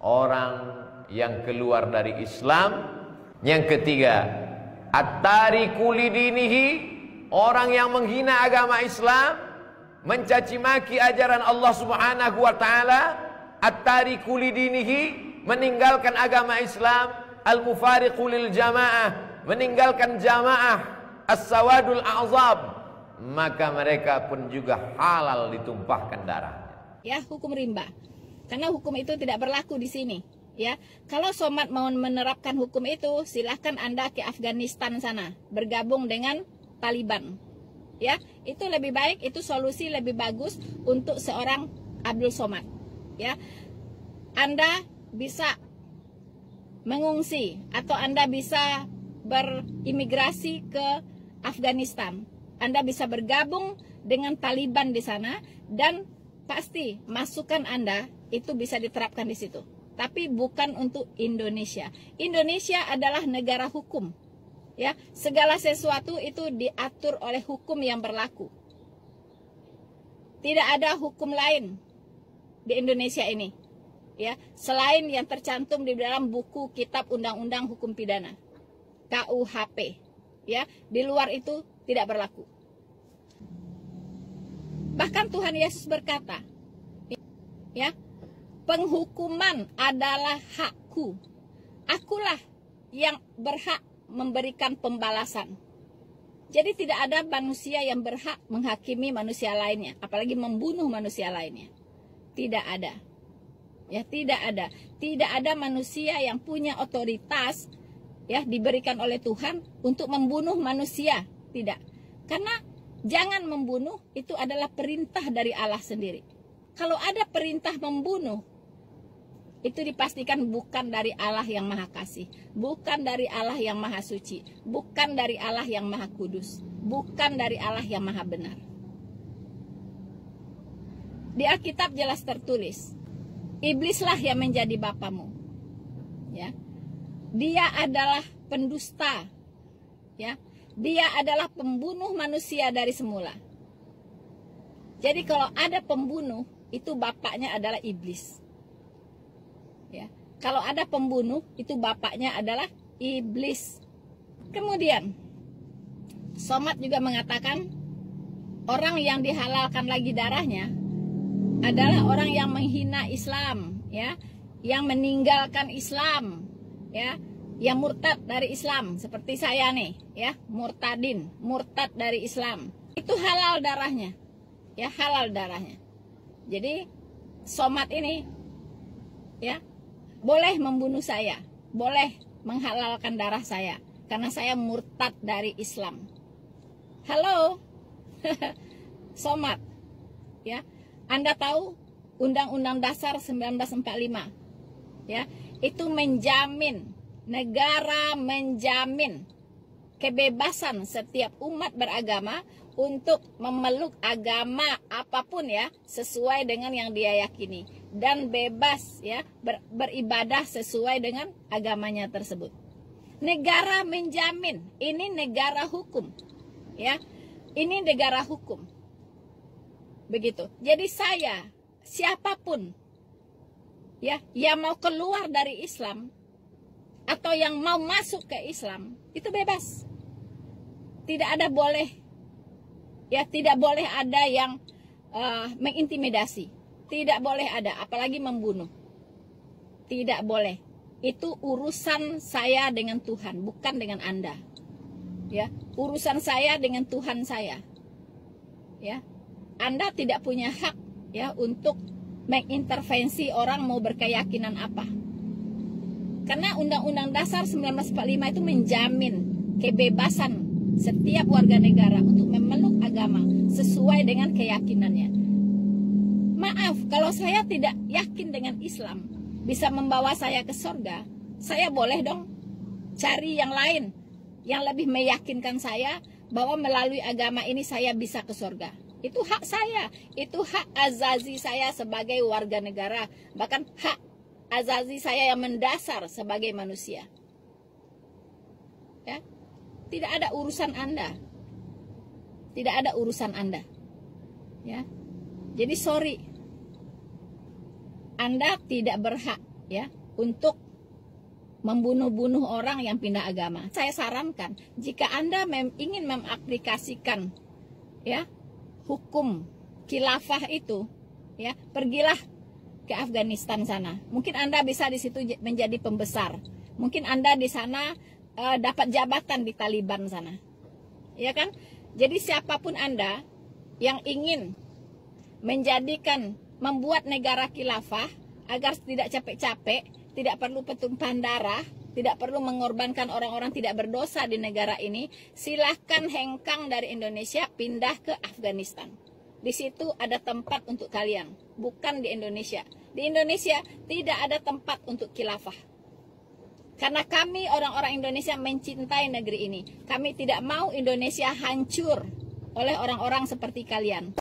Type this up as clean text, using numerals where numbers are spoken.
orang yang keluar dari Islam. Yang ketiga, at-tariku lidinihi, orang yang menghina agama Islam, mencaci maki ajaran Allah Subhanahu wa taala. At-tariku lidinihi, meninggalkan agama Islam. Al-mufariqu lil jamaah, meninggalkan jamaah. As-sawadul a'zab, maka mereka pun juga halal ditumpahkan darahnya. Ya, hukum rimba. Karena hukum itu tidak berlaku di sini. Ya, kalau Somad mau menerapkan hukum itu, silahkan Anda ke Afghanistan sana, bergabung dengan Taliban. Ya, itu lebih baik, itu solusi lebih bagus untuk seorang Abdul Somad. Ya, Anda bisa mengungsi atau Anda bisa berimigrasi ke Afghanistan. Anda bisa bergabung dengan Taliban di sana dan pasti masukan Anda itu bisa diterapkan di situ. Tapi bukan untuk Indonesia. Indonesia adalah negara hukum. Ya, segala sesuatu itu diatur oleh hukum yang berlaku. Tidak ada hukum lain di Indonesia ini. Ya, selain yang tercantum di dalam buku kitab undang-undang hukum pidana, KUHP. Ya, di luar itu tidak berlaku. Bahkan Tuhan Yesus berkata, ya, penghukuman adalah hakku. Akulah yang berhak memberikan pembalasan. Jadi tidak ada manusia yang berhak menghakimi manusia lainnya, apalagi membunuh manusia lainnya. Tidak ada. Ya, tidak ada. Tidak ada manusia yang punya otoritas ya diberikan oleh Tuhan untuk membunuh manusia. Tidak. Karena jangan membunuh itu adalah perintah dari Allah sendiri. Kalau ada perintah membunuh, itu dipastikan bukan dari Allah yang Maha Kasih, bukan dari Allah yang Maha Suci, bukan dari Allah yang Maha Kudus, bukan dari Allah yang Maha Benar. Di Alkitab jelas tertulis, iblislah yang menjadi bapamu. Ya. Dia adalah pendusta. Ya. Dia adalah pembunuh manusia dari semula. Jadi kalau ada pembunuh, itu bapaknya adalah iblis. Ya. Kalau ada pembunuh, itu bapaknya adalah iblis. Kemudian, Somad juga mengatakan, orang yang dihalalkan lagi darahnya adalah orang yang menghina Islam, ya, yang meninggalkan Islam, ya, yang murtad dari Islam, seperti saya nih, ya, murtad dari Islam. Itu halal darahnya, ya, halal darahnya. Jadi Somad ini, ya, boleh membunuh saya, boleh menghalalkan darah saya, karena saya murtad dari Islam. Halo, Somad, ya, Anda tahu Undang-Undang Dasar 1945, ya, itu menjamin, negara menjamin kebebasan setiap umat beragama untuk memeluk agama apapun, ya, sesuai dengan yang dia yakini, dan bebas, ya, beribadah sesuai dengan agamanya tersebut. Negara menjamin, ini negara hukum, ya, ini negara hukum. Begitu. Jadi saya, siapapun, ya, yang mau keluar dari Islam atau yang mau masuk ke Islam, itu bebas. Tidak ada boleh, ya, tidak boleh ada yang mengintimidasi. Tidak boleh ada, apalagi membunuh. Tidak boleh. Itu urusan saya dengan Tuhan, bukan dengan Anda. Ya, urusan saya dengan Tuhan saya. Ya. Anda tidak punya hak, ya, untuk mengintervensi orang mau berkeyakinan apa. Karena Undang-Undang Dasar 1945 itu menjamin kebebasan setiap warga negara untuk memeluk agama sesuai dengan keyakinannya. Maaf, kalau saya tidak yakin dengan Islam bisa membawa saya ke surga, saya boleh dong cari yang lain yang lebih meyakinkan saya bahwa melalui agama ini saya bisa ke surga. Itu hak saya, itu hak azazi saya sebagai warga negara, bahkan hak azazi saya yang mendasar sebagai manusia. Ya, tidak ada urusan Anda, tidak ada urusan Anda. Ya, jadi sorry, Anda tidak berhak ya, untuk membunuh-bunuh orang yang pindah agama. Saya sarankan jika Anda ingin mengaplikasikan ya hukum khilafah itu, ya, pergilah ke Afghanistan sana. Mungkin Anda bisa di situ menjadi pembesar. Mungkin Anda di sana dapat jabatan di Taliban sana. Ya kan? Jadi siapapun Anda yang ingin membuat negara khilafah agar tidak capek-capek, tidak perlu petumpahan darah, tidak perlu mengorbankan orang-orang tidak berdosa di negara ini, silahkan hengkang dari Indonesia pindah ke Afghanistan. Di situ ada tempat untuk kalian, bukan di Indonesia. Di Indonesia tidak ada tempat untuk khilafah. Karena kami orang-orang Indonesia mencintai negeri ini. Kami tidak mau Indonesia hancur oleh orang-orang seperti kalian.